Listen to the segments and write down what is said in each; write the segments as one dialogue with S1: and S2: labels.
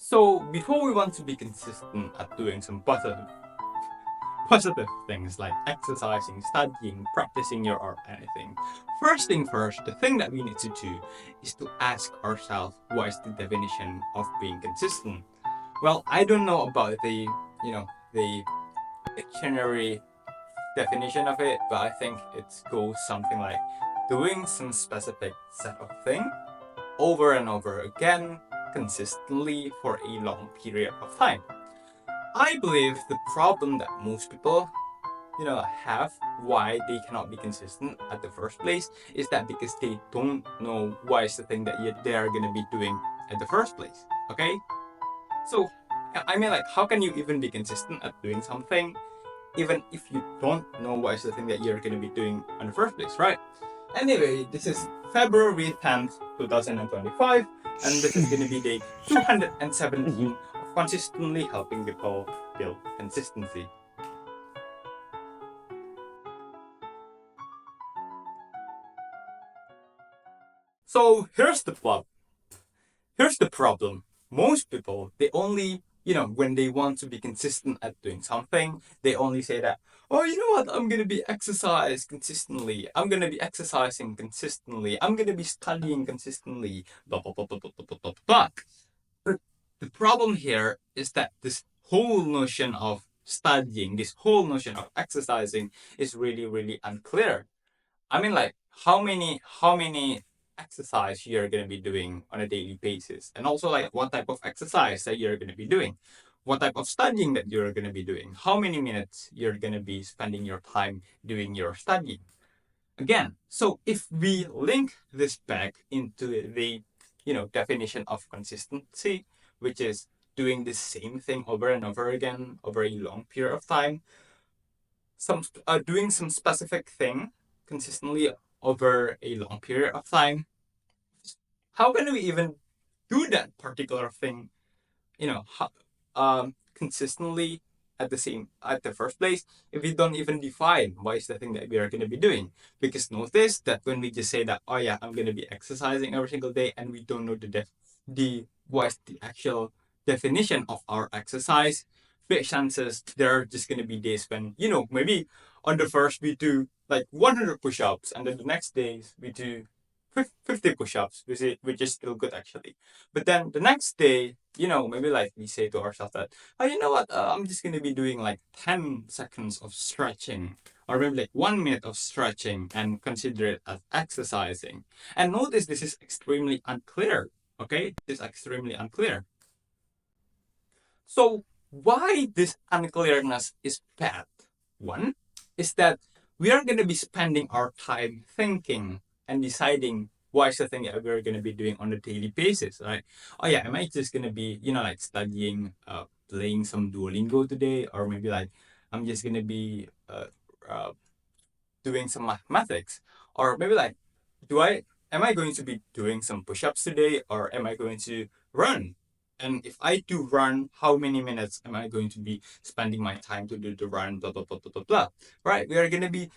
S1: So before we want to be consistent at doing some positive things like exercising, studying, practicing your art, anything. First thing first, the thing that we need to do is to ask ourselves what is the definition of being consistent. Well, I don't know about the dictionary definition of it, but I think it goes something like doing some specific set of thing over and over again consistently for a long period of time. I believe the problem that most people have why they cannot be consistent at the first place is that because they don't know what is the thing that they are going to be doing at the first place. Okay, so I mean, like, how can you even be consistent at doing something even if you don't know what is the thing that you're going to be doing in the first place, right? Anyway, this is February 10th, 2025, and this is going to be day 217 of consistently helping people build consistency. So here's the problem. Most people, they only, when they want to be consistent at doing something, they only say that, oh, you know what, I'm going to be exercise consistently. I'm going to be exercising consistently. I'm going to be studying consistently. Blah, blah, blah, blah, blah, blah, blah, blah, blah. But the problem here is that this whole notion of studying, this whole notion of exercising is really, really unclear. I mean, like, how many exercise you're gonna be doing on a daily basis, and also like what type of exercise that you're gonna be doing, what type of studying that you're gonna be doing, how many minutes you're gonna be spending your time doing your studying. Again, so if we link this back into the definition of consistency, which is doing the same thing over and over again over a long period of time, doing some specific thing consistently over a long period of time, how can we even do that particular thing, consistently at the first place if we don't even define what is the thing that we are going to be doing? Because notice that when we just say that, oh yeah, I'm going to be exercising every single day, and we don't know the what is the actual definition of our exercise, big chances there are just going to be days when maybe on the first we do like 100 push-ups, and then the next days we do 50 push-ups, which is still good actually. But then the next day, maybe like we say to ourselves that, oh, you know what, I'm just going to be doing like 10 seconds of stretching, or maybe like 1 minute of stretching, and consider it as exercising. And notice this is extremely unclear. Okay, this is extremely unclear. So why this unclearness is bad? One is that we are going to be spending our time thinking and deciding what is the thing that we're going to be doing on a daily basis, right? Oh yeah, am I just going to be, like studying, playing some Duolingo today, or maybe like I'm just going to be uh, doing some mathematics, or maybe like, do I am I going to be doing some push-ups today, or am I going to run? And if I do run, how many minutes am I going to be spending my time to do the run? Blah blah blah blah blah blah. Right? We are gonna be,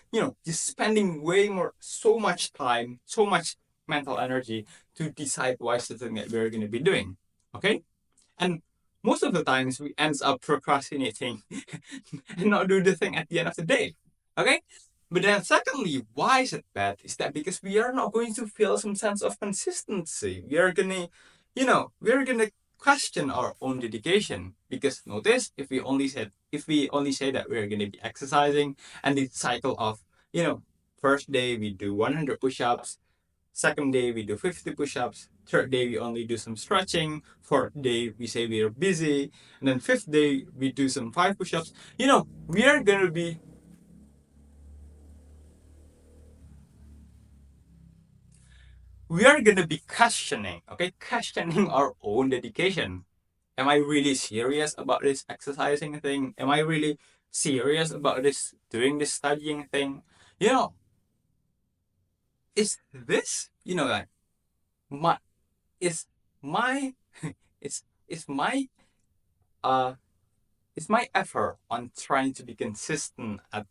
S1: just spending way more, so much time, so much mental energy to decide what is the thing that we're gonna be doing. Okay? And most of the times we ends up procrastinating and not do the thing at the end of the day. Okay? But then secondly, why is it bad? Is that because we are not going to feel some sense of consistency. We are gonna question our own dedication. Because notice, if we only say that we're gonna be exercising, and the cycle of, first day we do 100 push-ups, second day we do 50 push-ups, third day we only do some stretching, fourth day we say we are busy, and then fifth day we do some 5 push-ups. We are gonna be questioning, okay, questioning our own dedication. Am I really serious about this exercising thing? Am I really serious about this doing this studying thing? You know, is this, like, my is my is my uh is my effort on trying to be consistent at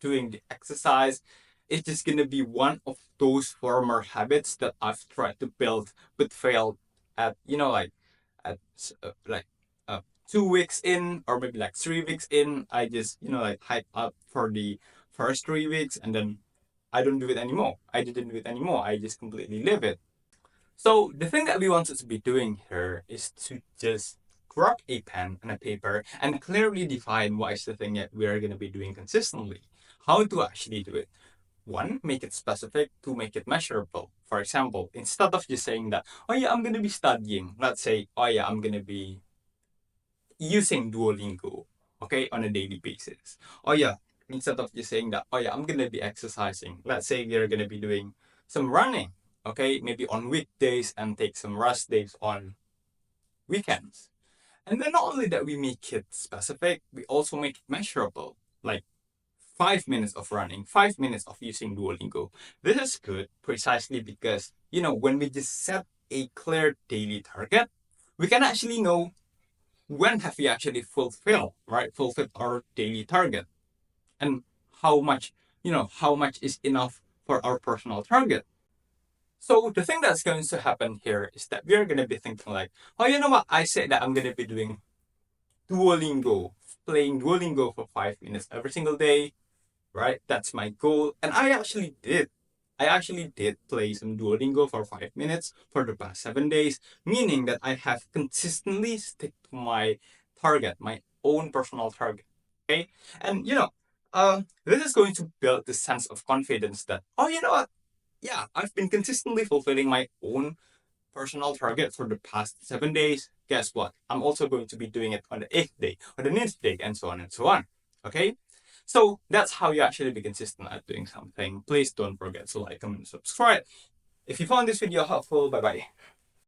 S1: doing the exercise, it's just gonna be one of those former habits that I've tried to build but failed at, like at like 2 weeks in, or maybe like 3 weeks in, I just, like hype up for the first 3 weeks, and then I don't do it anymore. I didn't do it anymore. I just completely leave it. So the thing that we wanted to be doing here is to just grab a pen and a paper and clearly define what is the thing that we are going to be doing consistently. How to actually do it. One, make it specific. Two, make it measurable. For example, instead of just saying that, oh yeah, I'm going to be studying. Let's say, oh yeah, I'm going to be using Duolingo, okay, on a daily basis. Oh yeah, instead of just saying that, oh yeah, I'm going to be exercising. Let's say you're going to be doing some running, okay, maybe on weekdays and take some rest days on weekends. And then not only that we make it specific, we also make it measurable. Like 5 minutes of running, 5 minutes of using Duolingo. This is good precisely because, when we just set a clear daily target, we can actually know when have we actually fulfilled our daily target, and how much, how much is enough for our personal target. So the thing that's going to happen here is that we're going to be thinking like, oh, you know what? I said that I'm going to be doing Duolingo, playing Duolingo for 5 minutes every single day, right? That's my goal. And I actually did. I actually did play some Duolingo for 5 minutes for the past 7 days, meaning that I have consistently stick to my target, my own personal target. Okay. And this is going to build the sense of confidence that, oh, you know what? Yeah, I've been consistently fulfilling my own personal target for the past 7 days. Guess what? I'm also going to be doing it on the 8th day, on the 9th day, and so on and so on. Okay? So that's how you actually be consistent at doing something. Please don't forget to like, comment, and subscribe. If you found this video helpful, bye bye.